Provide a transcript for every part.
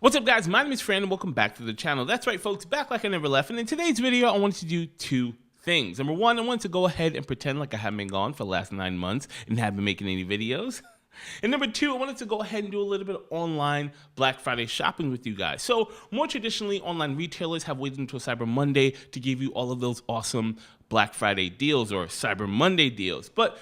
What's up, guys? My name is Fran and welcome back to the channel. That's right, folks, back like I never left. And in today's video, I wanted to do two things. Number one, I wanted to go ahead and pretend like I haven't been gone for the last 9 months and haven't been making any videos. And number two, I wanted to go ahead and do a little bit of online Black Friday shopping with you guys. So more traditionally, online retailers have waited until Cyber Monday to give you all of those awesome Black Friday deals or Cyber Monday deals. But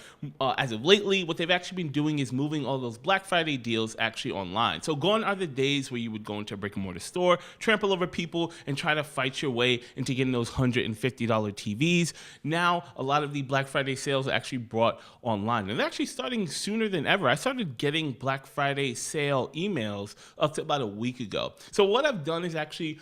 as of lately, what they've actually been doing is moving all those Black Friday deals actually online. So gone are the days where you would go into a brick and mortar store, trample over people, and try to fight your way into getting those $150 TVs. Now, a lot of the Black Friday sales are actually brought online. And they're actually starting sooner than ever. I started getting Black Friday sale emails up to about a week ago. So what I've done is actually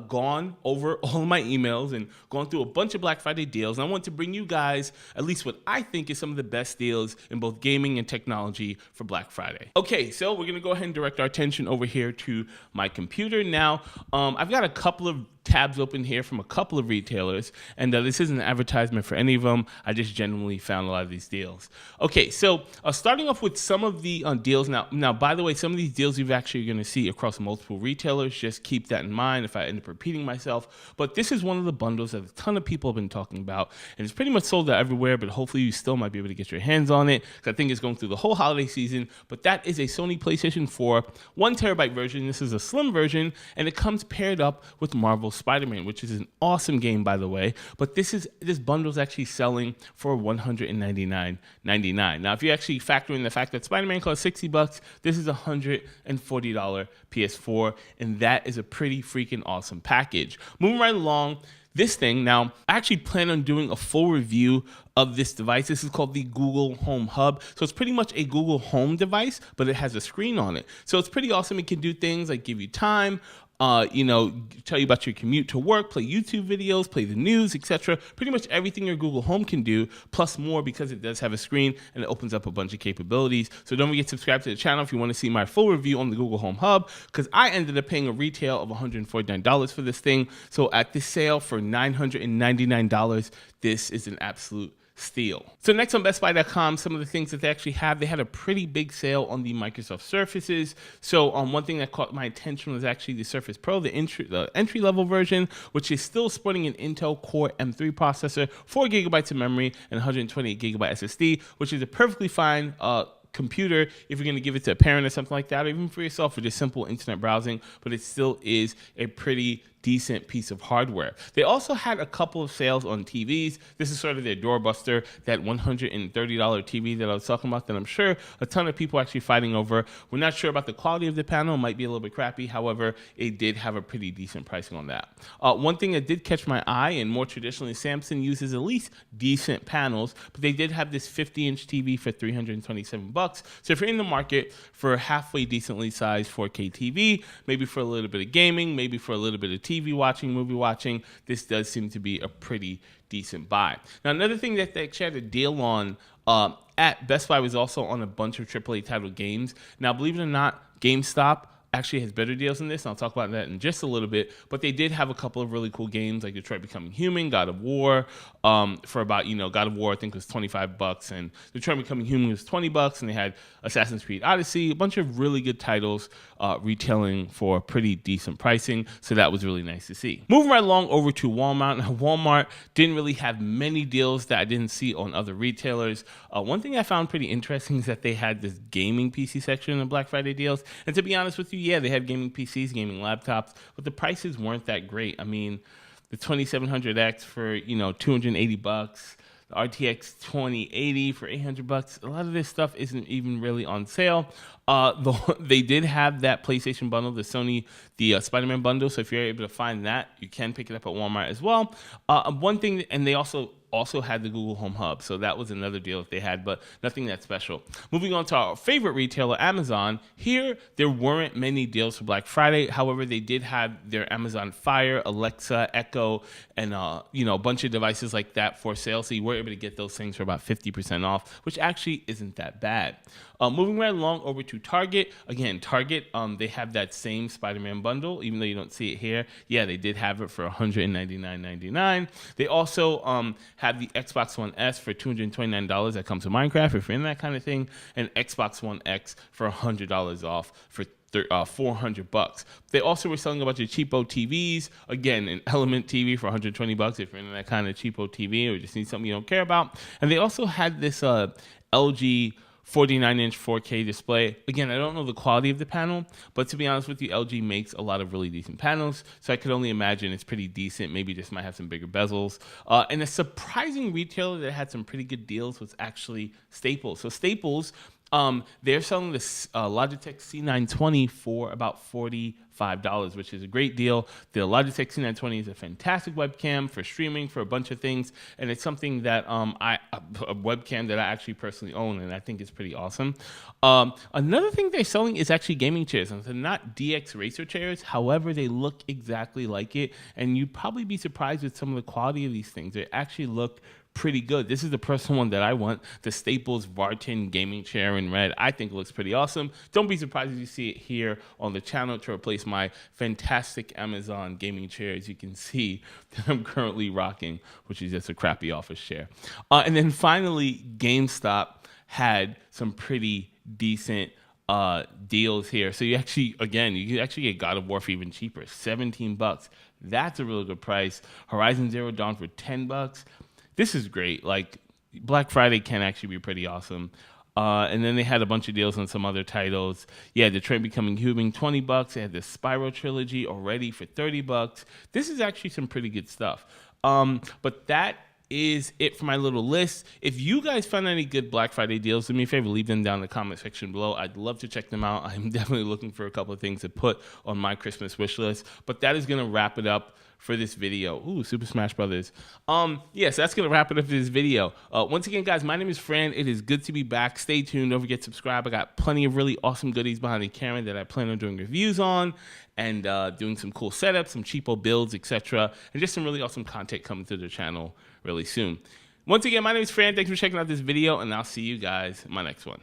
gone over all of my emails and gone through a bunch of Black Friday deals. And I want to bring you guys at least what I think is some of the best deals in both gaming and technology for Black Friday. Okay, so we're gonna go ahead and direct our attention over here to my computer. Now, I've got a couple of tabs open here from a couple of retailers, and this isn't an advertisement for any of them. I just genuinely found a lot of these deals. Okay, so starting off with some of the deals. Now, by the way, some of these deals you're actually going to see across multiple retailers. Just keep that in mind if I end up repeating myself. But this is one of the bundles that a ton of people have been talking about, and it's pretty much sold out everywhere, but hopefully you still might be able to get your hands on it, because I think it's going through the whole holiday season. But that is a Sony PlayStation 4 1 terabyte version. This is a slim version, and it comes paired up with Marvel Spider-Man, which is an awesome game, by the way. But this bundle is actually selling for $199.99. Now, if you actually factor in the fact that Spider-Man costs $60, this is a $140 PS4, and that is a pretty freaking awesome package. Moving right along, this thing, now, I actually plan on doing a full review of this device. This is called the Google Home Hub. So it's pretty much a Google Home device, but it has a screen on it. So it's pretty awesome. It can do things like give you time, tell you about your commute to work, play YouTube videos, play the news, etc. Pretty much everything your Google Home can do, plus more, because it does have a screen and it opens up a bunch of capabilities. So don't forget to subscribe to the channel if you want to see my full review on the Google Home Hub, because I ended up paying a retail of $149 for this thing. So at this sale for $999, this is an absolute steal. So next on BestBuy.com, some of the things that they actually have, they had a pretty big sale on the Microsoft Surfaces. So one thing that caught my attention was actually the Surface Pro, the entry-level version, which is still sporting an Intel Core M3 processor, 4 gigabytes of memory, and 128 gigabyte SSD, which is a perfectly fine computer if you're going to give it to a parent or something like that, or even for yourself for just simple internet browsing. But it still is a pretty decent piece of hardware. They also had a couple of sales on TVs. This is sort of their doorbuster, that $130 TV that I was talking about, that I'm sure a ton of people are actually fighting over. We're not sure about the quality of the panel. It might be a little bit crappy. However, it did have a pretty decent pricing on that. One thing that did catch my eye, and more traditionally, Samsung uses at least decent panels, but they did have this 50-inch TV for $327. So if you're in the market for a halfway decently sized 4K TV, maybe for a little bit of gaming, maybe for a little bit of TV watching, movie watching, this does seem to be a pretty decent buy. Now, another thing that they actually had a deal on at Best Buy was also on a bunch of AAA titled games. Now, believe it or not, GameStop actually has better deals than this, and I'll talk about that in just a little bit. But they did have a couple of really cool games like Detroit Becoming Human, God of War, for about, God of War I think was $25, and Detroit Becoming Human was $20, and they had Assassin's Creed Odyssey, a bunch of really good titles retailing for pretty decent pricing. So that was really nice to see. Moving right along over to Walmart. Now, Walmart didn't really have many deals that I didn't see on other retailers. One thing I found pretty interesting is that they had this gaming PC section in Black Friday deals. And to be honest with you, yeah, they had gaming PCs, gaming laptops, but the prices weren't that great. I mean, the 2700X for, $280, the RTX 2080 for $800. A lot of this stuff isn't even really on sale. They did have that PlayStation bundle, the Spider-Man bundle. So if you're able to find that, you can pick it up at Walmart as well. One thing, and they also had the Google Home Hub, so that was another deal that they had, but nothing that special. Moving on to our favorite retailer, Amazon. Here, there weren't many deals for Black Friday. However, they did have their Amazon Fire, Alexa, Echo, and a bunch of devices like that for sale, so you were able to get those things for about 50% off, which actually isn't that bad. Moving right along over to Target. Again, Target, they have that same Spider-Man bundle, even though you don't see it here. Yeah, they did have it for $199.99. They also have the Xbox One S for $229 that comes with Minecraft, if you're in that kind of thing, and Xbox One X for $100 off for $400. They also were selling a bunch of cheapo TVs. Again, an Element TV for $120 if you're into that kind of cheapo TV or just need something you don't care about. And they also had this LG 49-inch 4K display. Again, I don't know the quality of the panel, but to be honest with you, LG makes a lot of really decent panels, so I could only imagine it's pretty decent. Maybe just might have some bigger bezels. And a surprising retailer that had some pretty good deals was actually Staples. So Staples, they're selling this Logitech C920 for about $45, which is a great deal. The Logitech C920 is a fantastic webcam for streaming, for a bunch of things, and it's something that a webcam that I actually personally own, and I think it's pretty awesome. Another thing they're selling is actually gaming chairs, and they're not DX Racer chairs. However, they look exactly like it, and you'd probably be surprised with some of the quality of these things. They actually look pretty good. This is the personal one that I want, the Staples Vartan gaming chair in red. I think it looks pretty awesome. Don't be surprised if you see it here on the channel to replace my fantastic Amazon gaming chair, as you can see that I'm currently rocking, which is just a crappy office chair. And then finally, GameStop had some pretty decent deals here. So you actually, again, you can actually get God of War for even cheaper, $17. That's a really good price. Horizon Zero Dawn for $10. This is great. Like, Black Friday can actually be pretty awesome. And then they had a bunch of deals on some other titles. Yeah, Detroit Becoming Human, $20. They had the Spyro trilogy already for $30. This is actually some pretty good stuff. But that is it for my little list. If you guys found any good Black Friday deals, do me a favor, leave them down in the comment section below. I'd love to check them out. I'm definitely looking for a couple of things to put on my Christmas wish list. But that is going to wrap it up for this video. Ooh, Super Smash Brothers. Yes, that's gonna wrap it up for this video. Once again, guys, my name is Fran. It is good to be back. Stay tuned. Don't forget to subscribe. I got plenty of really awesome goodies behind the camera that I plan on doing reviews on, and doing some cool setups, some cheapo builds, etc., and just some really awesome content coming to the channel really soon. Once again, my name is Fran. Thanks for checking out this video, and I'll see you guys in my next one.